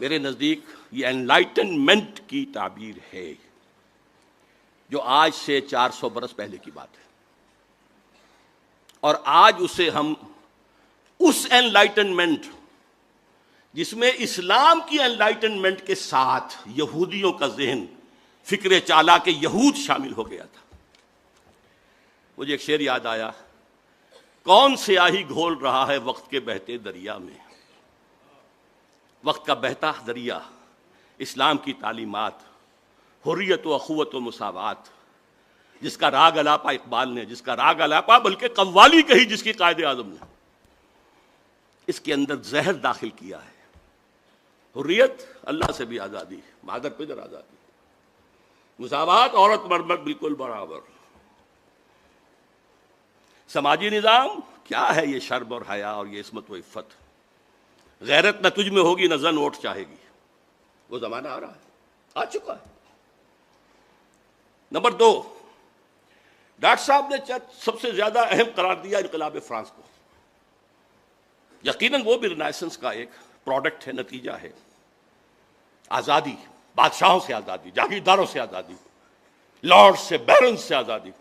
میرے نزدیک یہ انلائٹنمنٹ کی تعبیر ہے جو آج سے 400 برس پہلے کی بات ہے، اور آج اسے ہم اس انلائٹنمنٹ جس میں اسلام کی انلائٹنمنٹ کے ساتھ یہودیوں کا ذہن فکر چالاک یہود شامل ہو گیا تھا۔ مجھے ایک شعر یاد آیا، کون سیاہی گھول رہا ہے وقت کے بہتے دریا میں، وقت کا بہتا دریا، اسلام کی تعلیمات، حریت و اخوت و مساوات، جس کا راگ الاپا اقبال نے، جس کا راگ الاپا بلکہ قوالی کہی جس کی قائد اعظم نے، اس کے اندر زہر داخل کیا ہے۔ حریت اللہ سے بھی آزادی، مادر پدر آزادی، مساوات عورت مرد بالکل برابر، سماجی نظام کیا ہے یہ شرم اور حیا اور یہ عصمت و عفت، غیرت نہ تجھ میں ہوگی نہ زن ووٹ چاہے گی، وہ زمانہ آ رہا ہے، آ چکا ہے۔ نمبر 2، ڈاکٹر صاحب نے سب سے زیادہ اہم قرار دیا انقلاب فرانس کو۔ یقیناً وہ بھی رینیسنس کا ایک پروڈکٹ ہے، نتیجہ ہے، آزادی، بادشاہوں سے آزادی، جاگیرداروں سے آزادی، لارڈ سے، بیرن سے آزادی،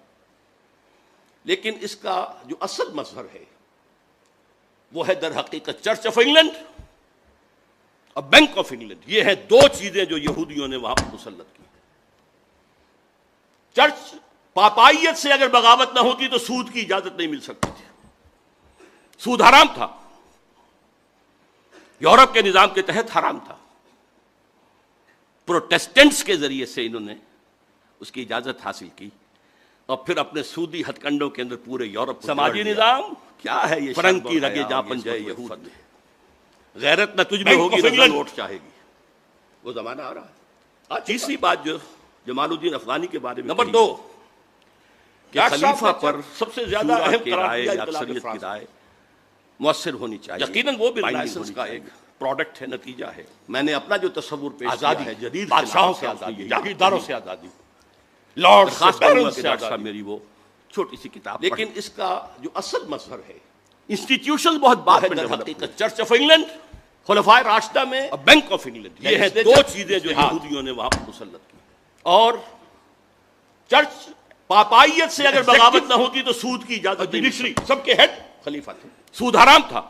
لیکن اس کا جو اصل مظہر ہے وہ ہے در حقیقت چرچ آف انگلینڈ اور بینک آف انگلینڈ۔ یہ ہیں دو چیزیں جو یہودیوں نے وہاں پر مسلط کی۔ چرچ پاپائیت سے اگر بغاوت نہ ہوتی تو سود کی اجازت نہیں مل سکتی تھی، سود حرام تھا، یورپ کے نظام کے تحت حرام تھا۔ پروٹیسٹنٹس کے ذریعے سے انہوں نے اس کی اجازت حاصل کی، اور پھر اپنے سودی ہتھ کنڈوں کے اندر پورے یورپ۔ سماجی نظام کیا ہے یہ فرنگ کی رگے جہاں پن جائے یہود، غیرت نہ تجھ میں ہوگی نہ زن ووٹ چاہے گی، وہ زمانہ آ رہا ہے۔ تیسری بات جو جمال الدین افغانی کے بارے میں، نمبر 2، کہ خلیفہ پر سب سے زیادہ اہم قرار دیا اکثریت کی رائے مؤثر ہونی چاہیے۔ یقیناً وہ بھی رینیسنس کا ایک پروڈکٹ ہے، نتیجہ ہے۔ میں نے اپنا جو تصور پیش کیا ہے، جدید بادشاہوں سے آزادی، جاگیرداروں سے آزادی، لارڈ خاص بیرن سے آزادی، میری وہ چھوٹی سی کتاب، لیکن اس کا جو اصل مظہر ہے، انسٹیٹیوشن بہت بات ہے، در حقیقت چرچ آف انگلینڈ، خلفائے راشدہ میں، اور بینک آف انگلینڈ، یہ ہیں دو چیزیں جو یہودیوں نے وہاں پر مسلط کی۔ اور چرچ پاپائیت سے اگر بغاوت نہ ہوتی تو سود کی اجازت نہیں، سب کے ہیڈ خلیفہ تھے، سود حرام تھا،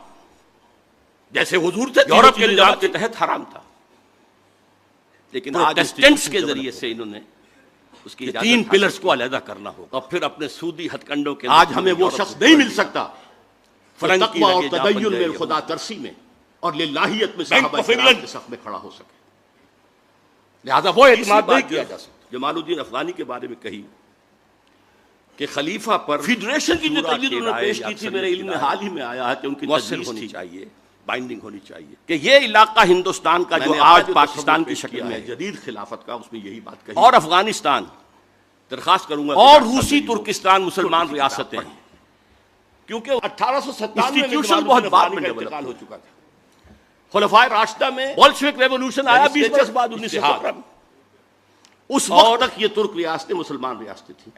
جیسے حضور تھے، یورپ کے نظام کے تحت حرام تھا، لیکن پروٹیسٹنٹس کے ذریعے سے انہوں نے اس کی تین پلرز کو علیحدہ کرنا ہوگا، اور پھر اپنے سودی ہتھ کنڈوں کے آج ہمیں وہ شخص نہیں مل سکتا تقویٰ اور تدین میں، خدا ترسی میں اور للہیت میں صحابہ کرام کے صف میں کھڑا ہو سکے، لہذا وہ اعتماد نہیں کیا جا سکتا۔ جمال الدین افغانی کے بارے میں کہی کہ خلیفہ پر فیڈریشن کی جو تجویز انہوں نے پیش کی تھی، میرے علم میں حال ہی میں آیا ہے کہ ان کی تجویز ہونی چاہیے، بائنڈنگ ہونی چاہیے، کہ یہ علاقہ ہندوستان کا جو آج پاکستان کی شکل میں جدید خلافت کا، اس میں یہی بات کہی، اور افغانستان، درخواست کروں گا، اور روسی ترکستان مسلمان ریاستیں ہیں، کیونکہ 1897 میں انسٹیٹیوشن بہت بعد میں انتقال ہو چکا تھا۔ خلفائے راشدہ میں بولشوک ریولوشن آیا 20 برس بعد 1917 میں، اس وقت تک یہ ترک ریاستیں مسلمان ریاستیں تھیں،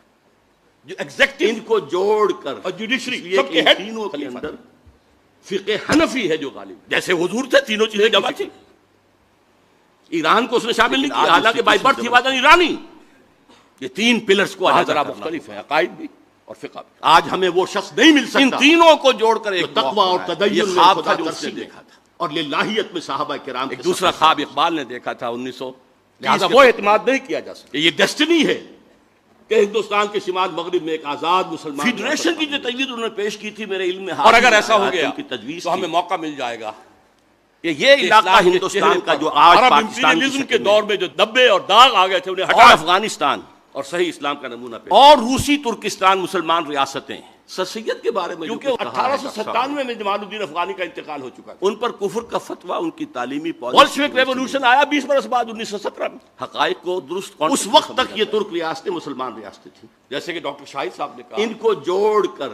جو ایگزیکٹو ان کو جوڑ کر، اور جوڈیشری سب کے ہیڈ تینوں کے اندر فقہ حنفی ہے جو غالب، جیسے حضور تھے، تینوں چیزیں جمع تھی۔ ایران کو اس نے شامل نہیں کیا، حالانکہ بائی برتھ ہی وادن ایرانی۔ یہ تین پلرز کو ذرا مختلف ہیں، عقائد بھی اور فقہ بھی۔ آج ہمیں وہ شخص نہیں مل سکتا ان تینوں کو جوڑ کر ایک تقویٰ اور تدین میں خدا ترسی دیکھا تھا، اور للہیت میں صحابہ کرام۔ ایک دوسرا خواب اقبال نے دیکھا تھا 1900، لہذا وہ اعتماد نہیں کیا جا سکتا۔ یہ ڈیسٹنی ہے کہ ہندوستان کے شمال مغرب میں ایک آزاد مسلمان فیڈریشن کی جو تجویز انہوں نے پیش کی تھی، میرے علم میں، اور اگر ایسا ہو گیا تو ہمیں موقع مل جائے گا کہ یہ علاقہ ہندوستان کا جو آج پاکستان کے دور میں جو دبے اور داغ آ گئے تھے انہیں ہٹا، افغانستان اور صحیح اسلام کا نمونہ پیش، اور روسی ترکستان مسلمان ریاستیں سر سید کے بارے میں، کیونکہ 1897 میں جمال الدین افغانی کا انتقال ہو چکا تھا، ان پر کفر کا فتویٰ، ان کی تعلیمی پالیسی، بولشوک ریولوشن آیا 20 برس بعد 1917 میں، حقائق کو درست، اس وقت تک یہ ترک ریاستیں مسلمان ریاستیں تھیں، جیسے کہ ڈاکٹر شاہد صاحب نے کہا، ان کو جوڑ کر